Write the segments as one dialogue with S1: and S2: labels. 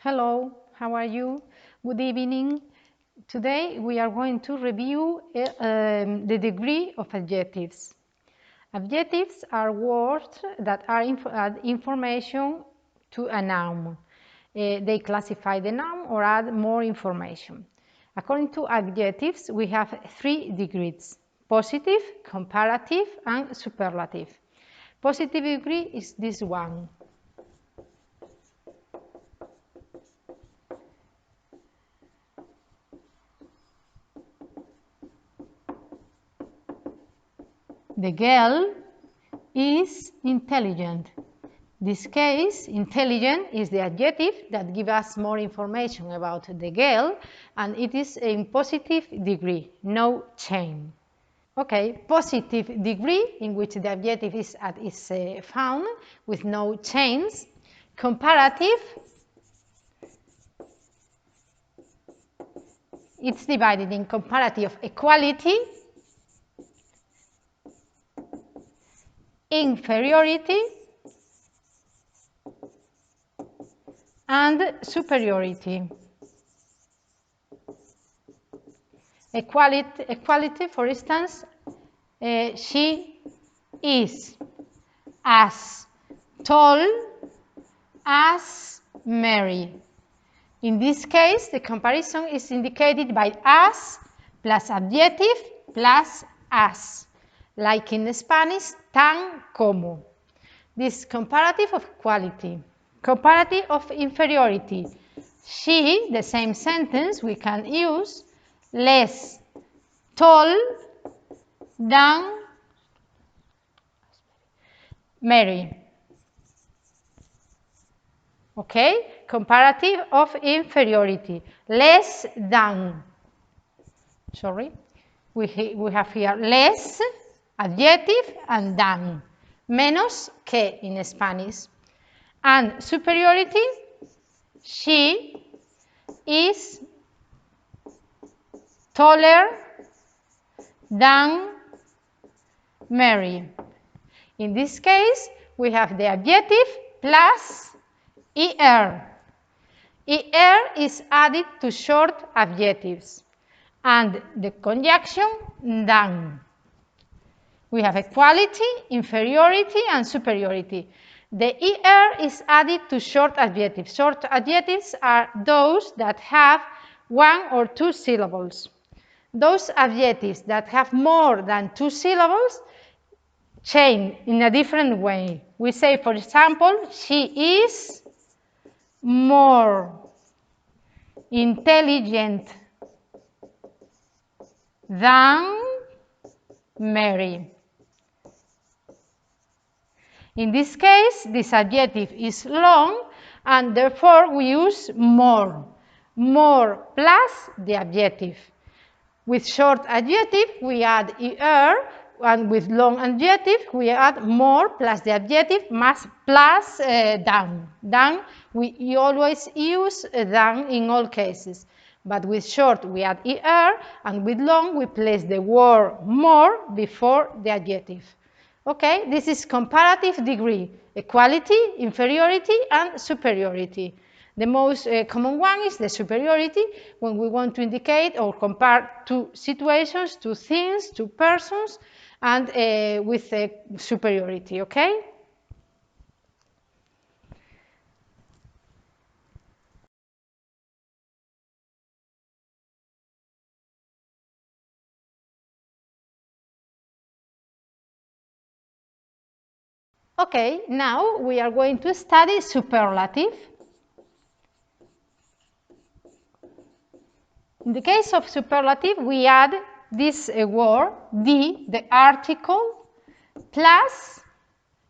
S1: Hello, how are you? Good evening. Today we are going to review the degree of adjectives. Adjectives are words that add information to a noun. They classify the noun or add more information. According to adjectives, we have 3 degrees: positive, comparative, and superlative. Positive degree is this one. The girl is intelligent. In this case, intelligent is the adjective that gives us more information about the girl, and it is in positive degree, no chain. Okay, positive degree in which the adjective is found with no chains. Comparative, it's divided in comparative of equality, inferiority, and superiority. Equality, for instance, she is as tall as Mary. In this case, the comparison is indicated by as plus adjective plus as, like in Spanish, tan como. This comparative of equality. Comparative of inferiority. She, the same sentence we can use, less tall than Mary. Okay? Comparative of inferiority. Less than. Sorry. We have here less, adjective, and than. Menos que in Spanish. And superiority, she is taller than Mary. In this case, we have the adjective plus er. Er is added to short adjectives, and the conjunction than. We have equality, inferiority, and superiority. The er is added to short adjectives. Short adjectives are those that have 1 or 2 syllables. Those adjectives that have more than 2 syllables change in a different way. We say, for example, she is more intelligent than Mary. In this case, this adjective is long, and therefore we use more. More plus the adjective. With short adjective, we add er, and with long adjective, we add more plus the adjective plus than. Than, we always use than in all cases. But with short, we add er, and with long, we place the word more before the adjective. Okay, this is comparative degree: equality, inferiority, and superiority. The most common one is the superiority, when we want to indicate or compare two situations, two things, two persons, and with superiority, okay? Okay, now we are going to study superlative. In the case of superlative, we add this word, the article, plus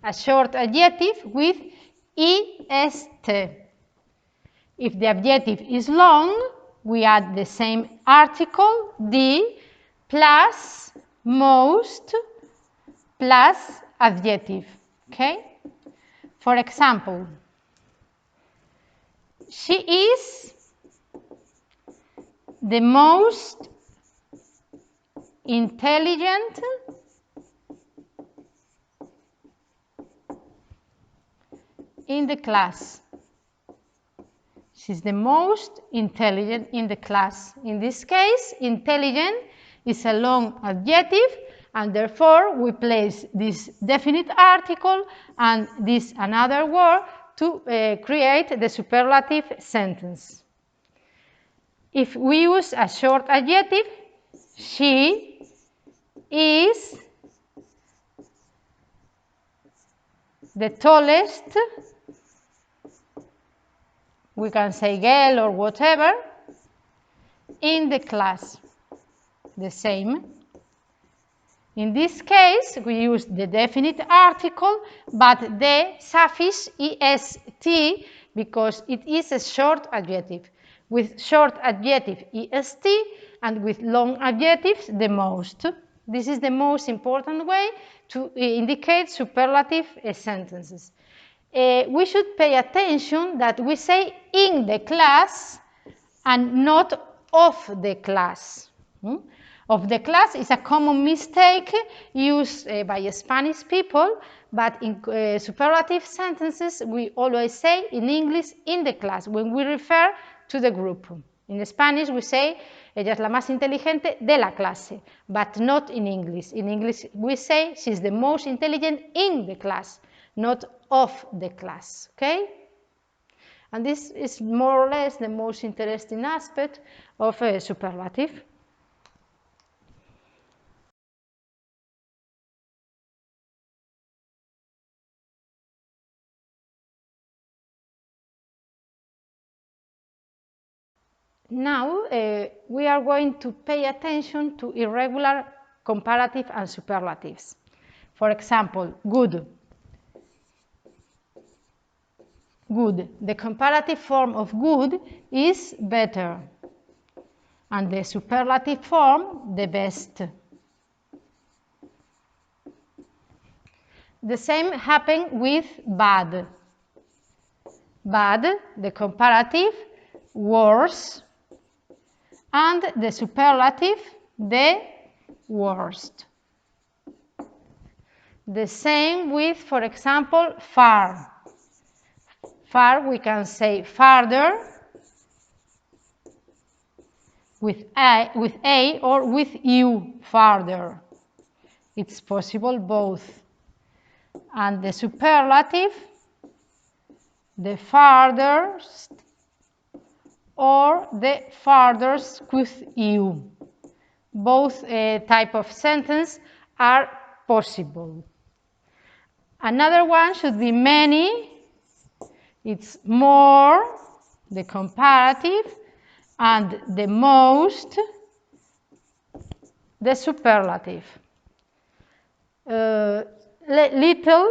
S1: a short adjective with est. If the adjective is long, we add the same article, the, plus most, plus adjective. Okay? For example, she is the most intelligent in the class. She's the most intelligent in the class. In this case, intelligent is a long adjective, and therefore we place this definite article and this another word to create the superlative sentence. If we use a short adjective, she is the tallest, we can say girl or whatever, in the class. The same. In this case, we use the definite article, but the suffix est because it is a short adjective. With short adjective est and with long adjectives the most. This is the most important way to indicate superlative sentences. We should pay attention that we say in the class and not of the class. Of the class is a common mistake used by Spanish people, but in superlative sentences we always say in English in the class when we refer to the group. In Spanish we say ella es la más inteligente de la clase, but not in English. In English we say she's the most intelligent in the class, not of the class, okay? And this is more or less the most interesting aspect of a superlative. Now we are going to pay attention to irregular comparative and superlatives. For example, good. Good. The comparative form of good is better, and the superlative form, the best. The same happens with bad. Bad, the comparative, worse, and the superlative, the worst. The same with, for example, far. Far, we can say farther with a or with you, farther. It's possible both. And the superlative, the farthest or the farthest with you. Both type of sentence are possible. Another one should be many. It's more, the comparative, and the most, the superlative. Little,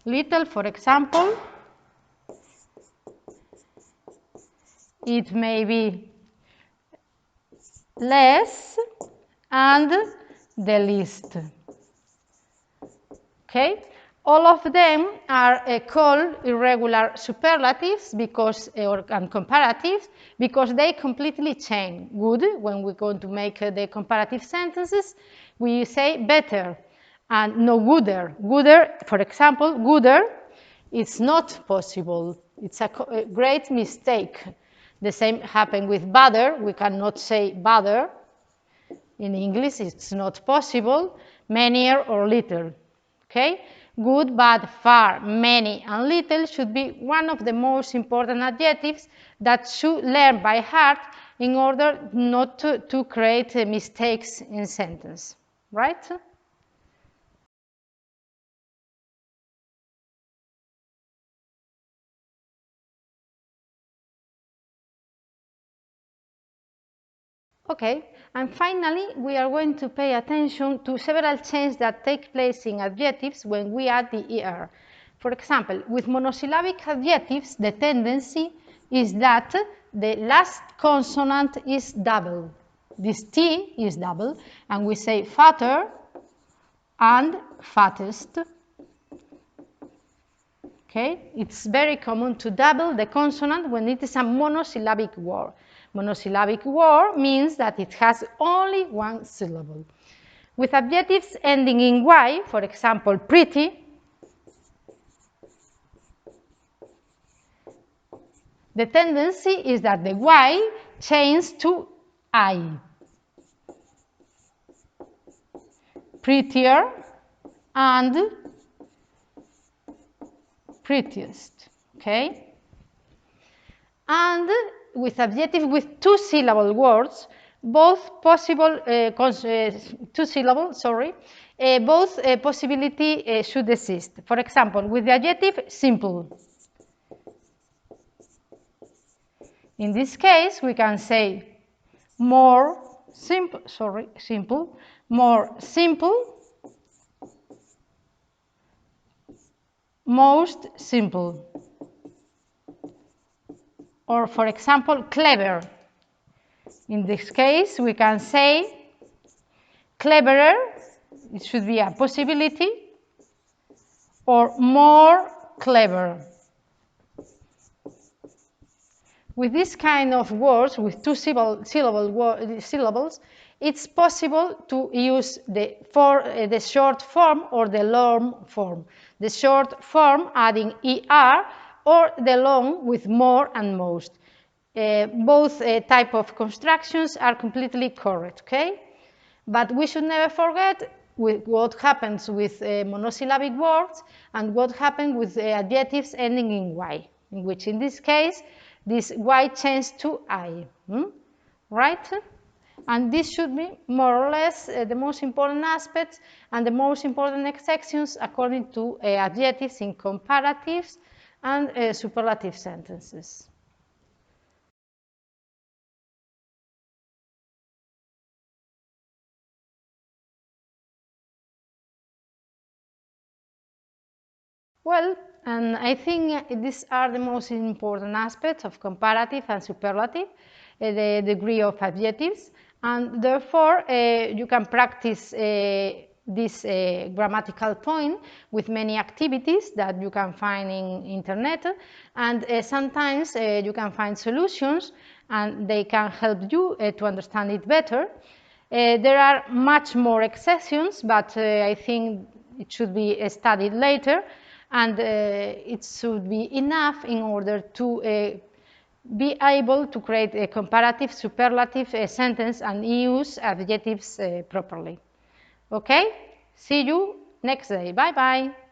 S1: little, for example, it may be less and the least. Okay? All of them are called irregular superlatives because, and comparatives because they completely change. Good, when we're going to make the comparative sentences, we say better and no gooder. Gooder, for example, gooder, it's not possible. It's a great mistake. The same happened with badder. We cannot say badder. In English, it's not possible. Manier or little. Okay? Good, bad, far, many, and little should be one of the most important adjectives that should learn by heart in order not to create mistakes in sentence, right? Okay, and finally, we are going to pay attention to several changes that take place in adjectives when we add the ER. For example, with monosyllabic adjectives, the tendency is that the last consonant is double. This T is double, and we say fatter and fattest. Okay, it's very common to double the consonant when it is a monosyllabic word. Monosyllabic word means that it has only one syllable. With adjectives ending in Y, for example, pretty, The tendency is that the Y changes to I. Prettier and prettiest, okay? And with adjective with two-syllable words, both possible two-syllable, sorry, both possibility should exist. For example, with the adjective simple. In this case, we can say more simple, more simple, most simple. Or, for example, clever. In this case, we can say cleverer, it should be a possibility, or more clever. With this kind of words, with two syllables, it's possible to use the short form or the long form. The short form adding er, or the long with more and most. Both type of constructions are completely correct, okay? But we should never forget what happens with monosyllabic words and what happens with adjectives ending in y, in which in this case this y changes to I, right? And this should be more or less the most important aspects and the most important exceptions according to adjectives in comparatives and superlative sentences. Well, and I think these are the most important aspects of comparative and superlative, the degree of adjectives, and therefore you can practice this grammatical point with many activities that you can find in internet, and sometimes you can find solutions and they can help you to understand it better. There are much more exceptions, but I think it should be studied later, and it should be enough in order to be able to create a comparative, superlative sentence and use adjectives properly. Okay? See you next day. Bye-bye.